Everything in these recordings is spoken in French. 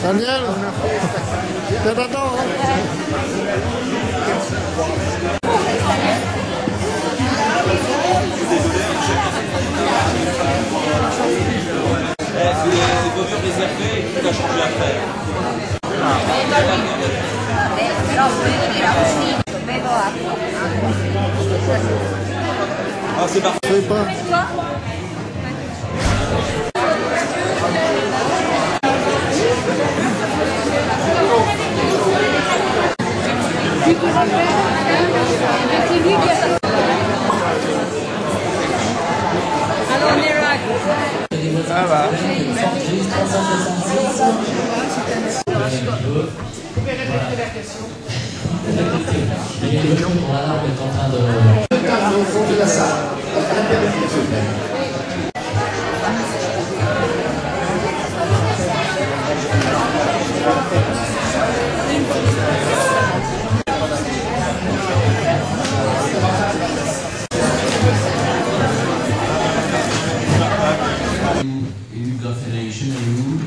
Daniel, t'es d'accord, hein? C'est voiture réservée, tout a changé après. Ah, c'est parfait. Je sais pas. Alors, Nérac. Ça va. Au fond de la salle.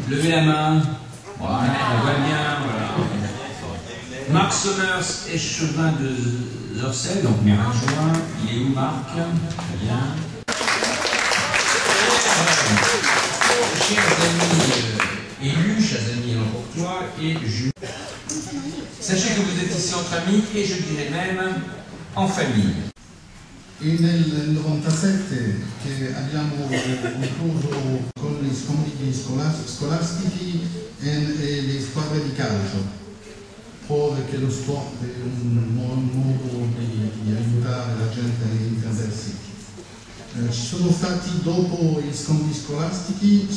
Levez la main. Voilà, on voit bien. Voilà. Marc Sommers, échevin de Zorsel, donc maire adjoint. Il est où, Marc? Très bien. Chers amis élus, chers amis Lemportois et Jules, sachez que vous êtes ici entre amis et je dirais même en famille. E nel 97 che abbiamo concluso con gli scontri scolastici e le squadre di calcio, perché lo sport è un modo di aiutare la gente a intendersi. Ci sono stati dopo gli scontri scolastici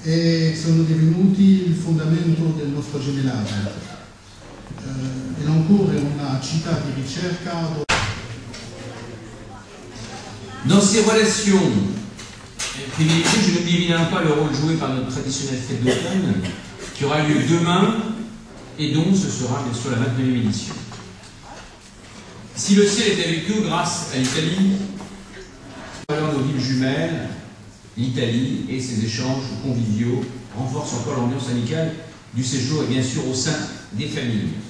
e sono divenuti il fondamento del nostro gemellaggio. È ancora una città di ricerca. Dans ces relations privilégiées, je n'oublie évidemment pas le rôle joué par notre traditionnelle fête d'automne, qui aura lieu demain, et dont ce sera bien sûr la 29e édition. Si le ciel est avec nous grâce à l'Italie, nos villes jumelles, l'Italie et ses échanges conviviaux renforcent encore l'ambiance amicale du séjour et bien sûr au sein des familles.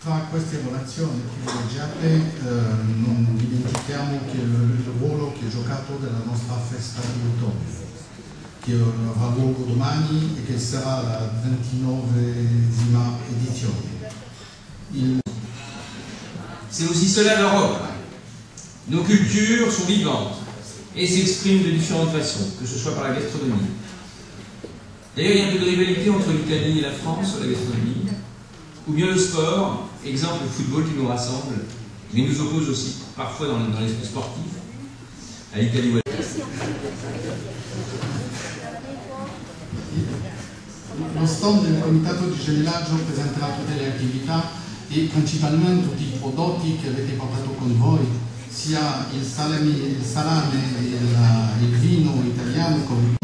Tra queste relazioni privilegiate non dimentichiamo che il ruolo che ha giocato della nostra festa di ottobre, che avrà luogo domani e che sarà la 29esima edizione. C'est aussi cela l'Europe. Nos cultures sont vivantes et s'expriment de différentes façons, que ce soit par la gastronomie. D'ailleurs, il y a un peu de rivalité entre l'Italie et la France sur la gastronomie, ou bien le sport, exemple le football qui nous rassemble, mais nous oppose aussi parfois dans l'esprit sportif, à l'Italie ou à Lo stand del Comitato di Gemellaggio presenterà tutte le attività e principalmente tutti i prodotti che avete portato con voi, sia il salame, il vino italiano come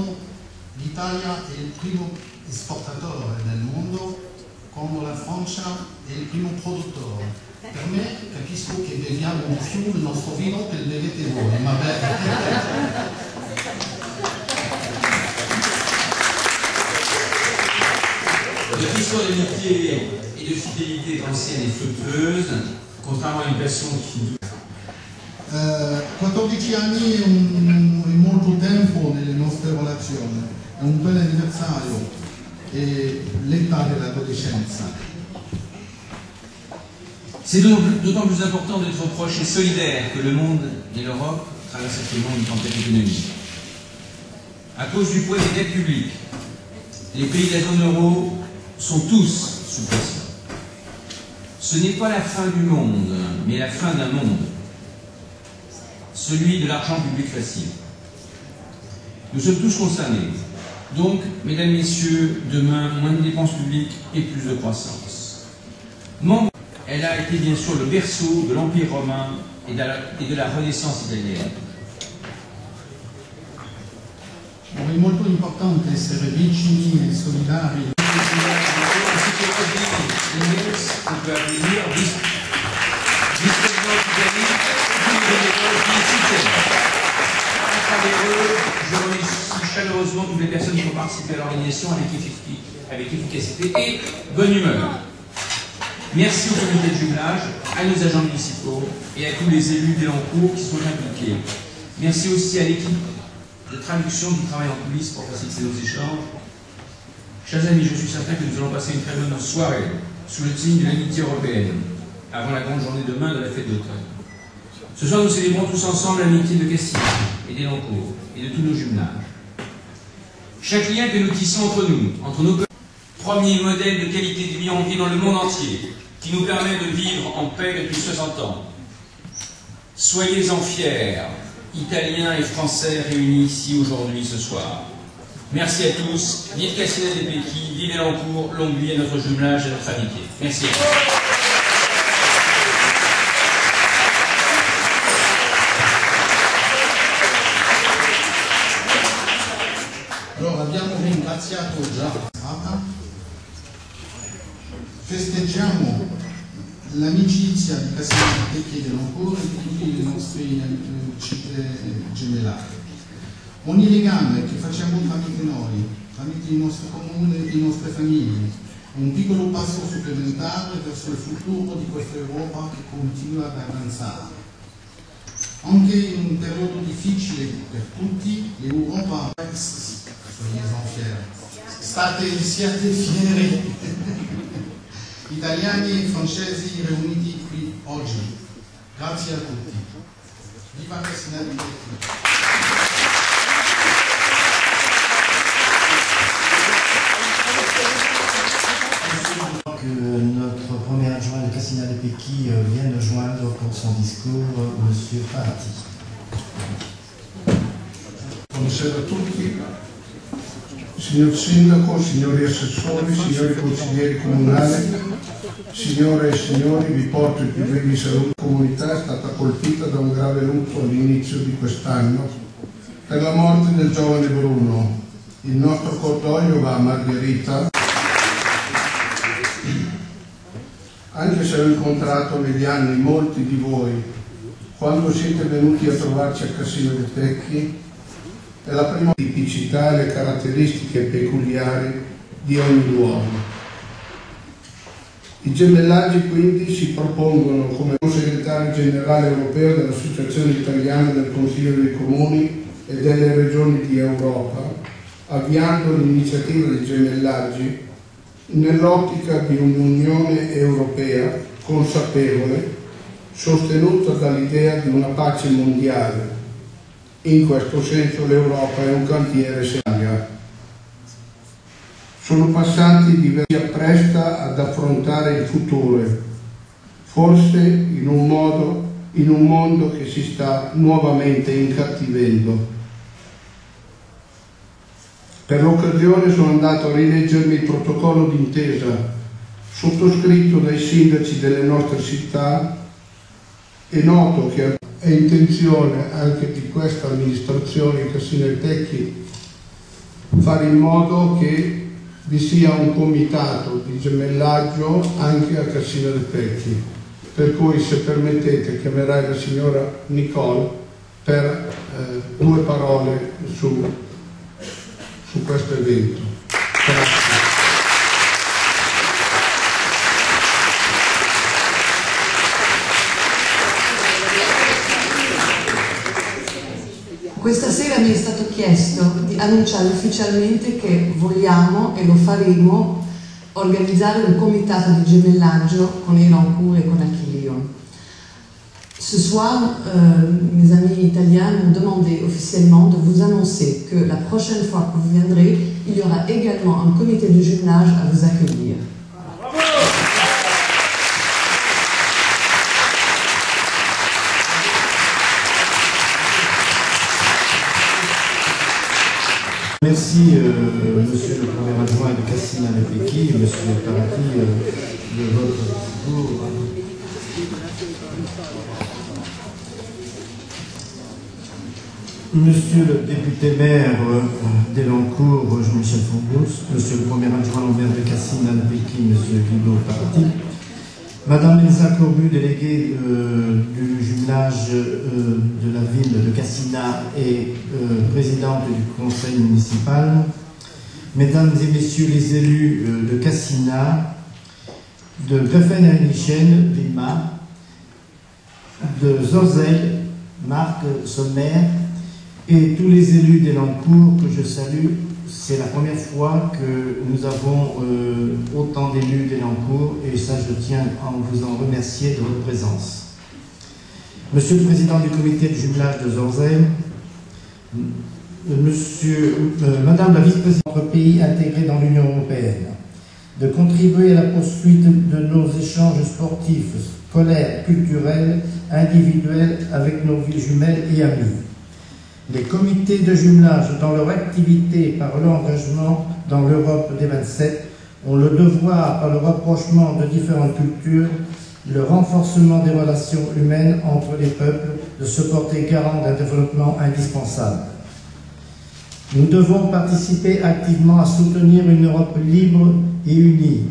l'Italia è il primo esportatore nel mondo, come la Francia è il primo produttore. Per me capisco che beviamo di più il nostro vino che bevete voi, ma Notre histoire d'amitié et de fidélité est ancienne et fructueuse, contrairement à une passion qui... 14 anni è molto tempo nelle nostre relazioni, è un bel anniversario e l'età dell'adolescenza. C'est d'autant plus important d'être proche et solidaire que le monde et l'Europe traversent actuellement une tempête économique. À cause du poids des dettes publiques, les pays de la zone euro sont tous sous pression. Ce n'est pas la fin du monde, mais la fin d'un monde. Celui de l'argent public facile. Nous sommes tous concernés. Donc, mesdames, messieurs, demain, moins de dépenses publiques et plus de croissance. Elle a été bien sûr le berceau de l'Empire romain et de la Renaissance italienne. È molto importante essere vicini e solidari. Vice-président d'Italie, chaleureusement toutes les personnes qui ont participé à l'organisation avec efficacité et bonne humeur. Merci au comité de jumelage, à nos agents municipaux et à tous les élus d'Elancourt qui sont impliqués. Merci aussi à l'équipe de traduction qui travaille en coulisses pour faciliter nos échanges. Chers amis, je suis certain que nous allons passer une très bonne soirée sous le signe de l'amitié européenne, avant la grande journée demain de la fête d'automne. Ce soir, nous célébrons tous ensemble l'amitié de Castille et d'Elancourt et de tous nos jumelages. Chaque lien que nous tissons entre nous, premier modèle de qualité de vie en vie dans le monde entier, qui nous permet de vivre en paix depuis 60 ans. Soyez-en fiers, Italiens et Français réunis ici aujourd'hui ce soir. Merci à tous, vive Cassina des Pecchi, vive Elancourt, longue vie à notre jumelage et à notre amitié. Merci à tous. Allora, abbiamo ringraziato già, festeggiamo l'amicizia di Cassina dei Pecchi e dell'Elancourt e di tutti i nostri gemellari. Ogni legame che facciamo tramite noi, tramite il nostro comune e le nostre famiglie, è un piccolo passo supplementare verso il futuro di questa Europa che continua ad avanzare. Anche in un periodo difficile per tutti, l'Europa, siate fieri, italiani e francesi riuniti qui oggi. Grazie a tutti. Viva Cassina dei Pecchi. Que notre premier adjoint de Cassina dei Pecchi vient de joindre pour son discours, M. Parati. Buonasera a tutti, signor Sindaco, signori assessori, signori consiglieri comunali, signore e signori, vi porto i più brevi saluti. La comunità è stata colpita da un grave lutto all'inizio di quest'anno per la morte del giovane Bruno. Il nostro cordoglio va a Margherita. Anche se ho incontrato negli anni molti di voi, quando siete venuti a trovarci a Cassina dei Pecchi, è la prima tipicità e le caratteristiche peculiari di ogni luogo. I gemellaggi quindi si propongono come segretario generale europeo dell'Associazione Italiana del Consiglio dei Comuni e delle Regioni di Europa, avviando l'iniziativa dei gemellaggi nell'ottica di un'Unione Europea consapevole, sostenuta dall'idea di una pace mondiale. In questo senso l'Europa è un cantiere serio. Sono passati diversi anni, si appresta ad affrontare il futuro, forse in un mondo che si sta nuovamente incattivendo. Per l'occasione sono andato a rileggermi il protocollo d'intesa sottoscritto dai sindaci delle nostre città e noto che è intenzione anche di questa amministrazione Cassina dei Pecchi fare in modo che vi sia un comitato di gemellaggio anche a Cassina dei Pecchi, per cui se permettete chiamerai la signora Nicole per due parole su questo evento. Grazie. Questa sera mi è stato chiesto di annunciare ufficialmente che vogliamo, e lo faremo, organizzare un comitato di gemellaggio con Elancourt et con Aquilion. Ce soir, mes amis italiens m'ont demandé officiellement de vous annoncer que la prochaine fois que vous viendrez, il y aura également un comité de jumelage à vous accueillir. Merci, monsieur le premier adjoint de Cassina dei Pecchi, monsieur Parati, de votre discours. Monsieur le député maire d'Elancourt, Jean-Michel Fourgous, monsieur le premier adjoint au maire de Cassina dei Pecchi, monsieur Guido Parati, madame Elsa Corbu, déléguée du jumelage village de la ville de Cassina et présidente du conseil municipal, mesdames et messieurs les élus de Cassina, de Pfeffenheim-Nichen, Vilma, de Zorzel, Marc Sommer, et tous les élus d'Elancourt que je salue. C'est la première fois que nous avons autant d'élus d'Elancourt, et ça je tiens à vous en remercier de votre présence. Monsieur le Président du comité de jumelage de Zorzel, Madame la vice-présidente de notre pays intégré dans l'Union européenne, de contribuer à la poursuite de nos échanges sportifs, scolaires, culturels, individuels avec nos villes jumelles et amies. Les comités de jumelage, dans leur activité par leur engagement dans l'Europe des 27, ont le devoir, par le rapprochement de différentes cultures, le renforcement des relations humaines entre les peuples, de se porter garant d'un développement indispensable. Nous devons participer activement à soutenir une Europe libre et unie.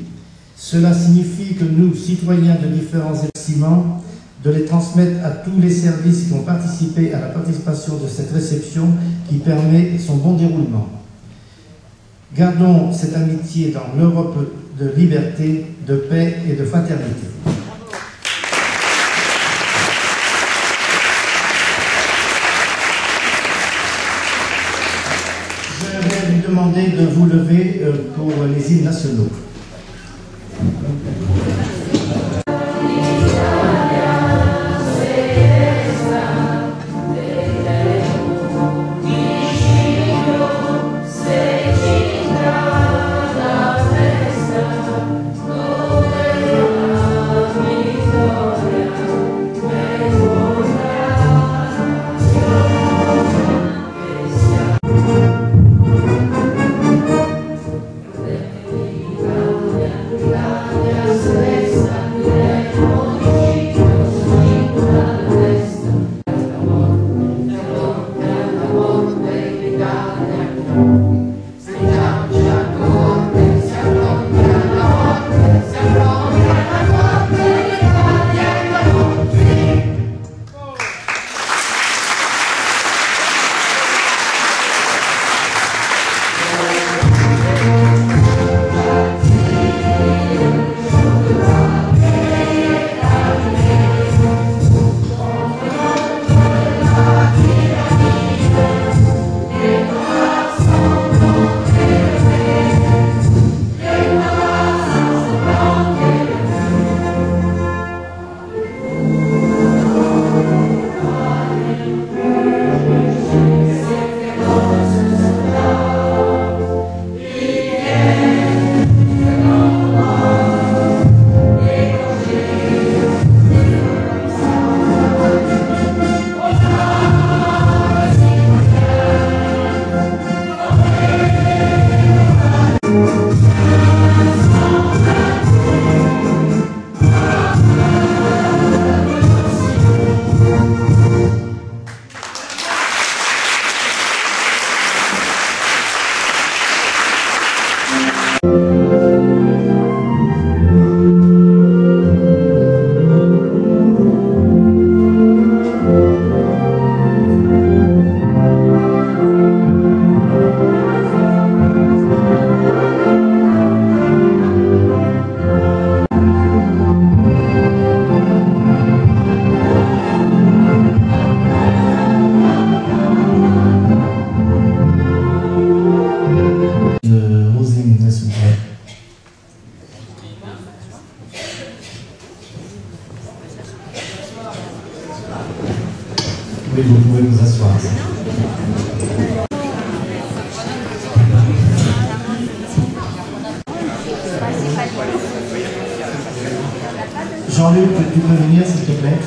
Cela signifie que nous, citoyens de différents établissements, de les transmettre à tous les services qui ont participé à la participation de cette réception qui permet son bon déroulement. Gardons cette amitié dans l'Europe de liberté, de paix et de fraternité. Je vais lui demander de vous lever pour les hymnes nationaux. Oui, vous pouvez vous asseoir. Jean-Luc, tu peux venir s'il te plaît?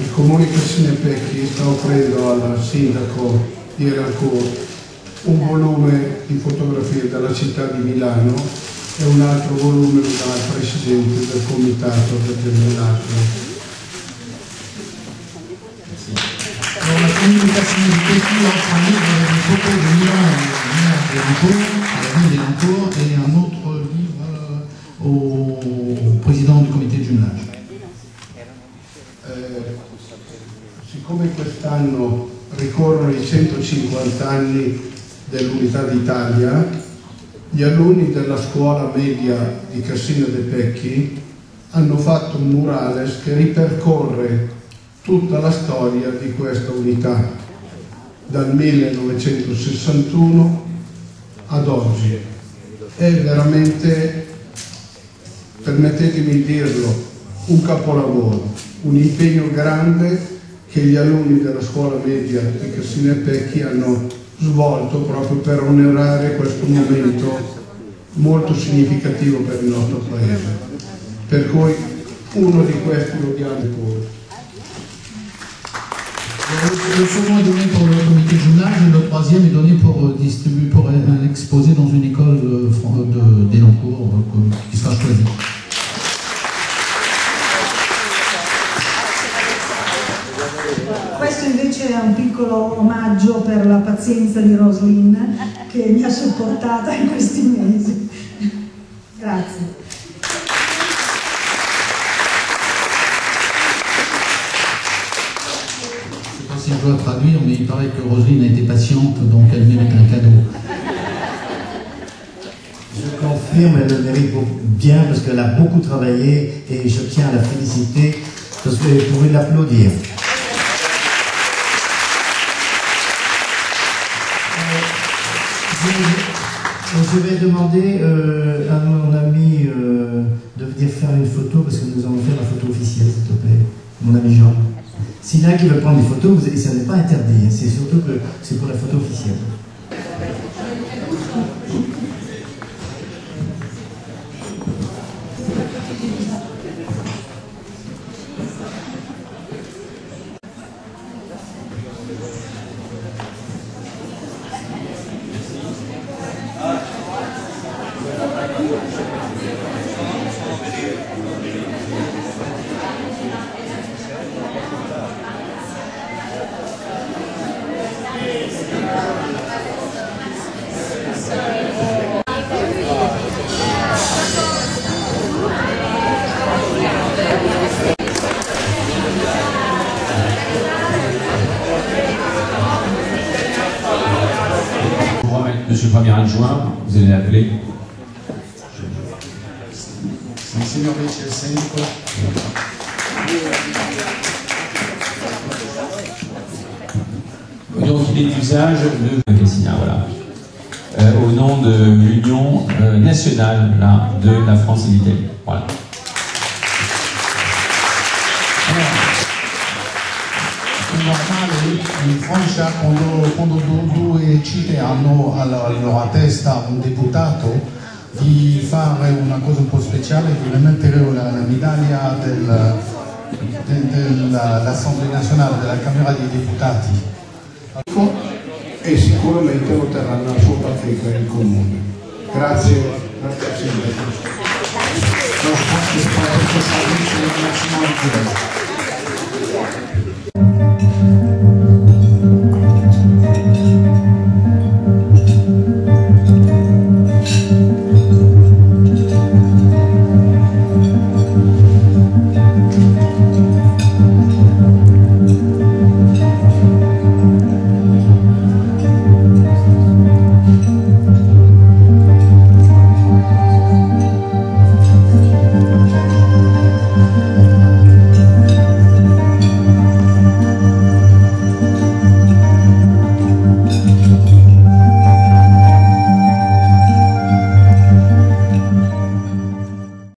Il comune di Cassinepecchi sta offrendo al sindaco di Elancourt un volume di fotografie dalla città di Milano e un altro volume dal presidente del comitato del gemellaggio. comunicazione di questi offre un livre de photos de Milan et à la ville d'Elancourt, et un autre livre au président du comité de jumelage. Siccome quest'anno ricorrono i 150 anni dell'Unità d'Italia, gli alunni della scuola media di Cassina de' Pecchi hanno fatto un murales che ripercorre tutta la storia di questa unità, dal 1961 ad oggi. È veramente, permettetemi di dirlo, un capolavoro, un impegno grande che gli alunni della scuola media di Cassina de' Pecchi hanno svolto proprio per onorare questo momento molto significativo per il nostro paese. Per cui uno di questi lo diamo pure. Le second est donné pour le comité de jumelage et le troisième est donné pour distribuer, pour exposer dans une école d'Elancourt qui sera choisie. Questo invece è un piccolo omaggio per la pazienza di Roslyn che mi ha supportata in questi mesi. Grazie. Si je dois traduire, mais il paraît que Roselyne a été patiente, donc elle mérite un cadeau. Je confirme, elle le mérite bien parce qu'elle a beaucoup travaillé et je tiens à la féliciter parce que vous pouvez l'applaudir. Je vais demander à mon ami de venir faire une photo parce que nous allons faire la photo officielle, s'il te plaît, mon ami Jean. S'il y en a qui veut prendre des photos, ça n'est pas interdit, c'est surtout que c'est pour la photo officielle. Monsieur le premier adjoint, vous allez l'appeler. Monsignor Vice Sindaco. Donc il est d'usage de Cassina, voilà. Au nom de l'Union nationale là, de la France et l'Italie. Voilà. In Francia, quando due città hanno alla loro testa un deputato, di fare una cosa un po' speciale, di mettere la medaglia dell'Assemblea nazionale, della Camera dei Deputati. E sicuramente otterranno la sua partita in comune. Grazie, grazie Sindaco. Lo spazio per questo servizio nazionale.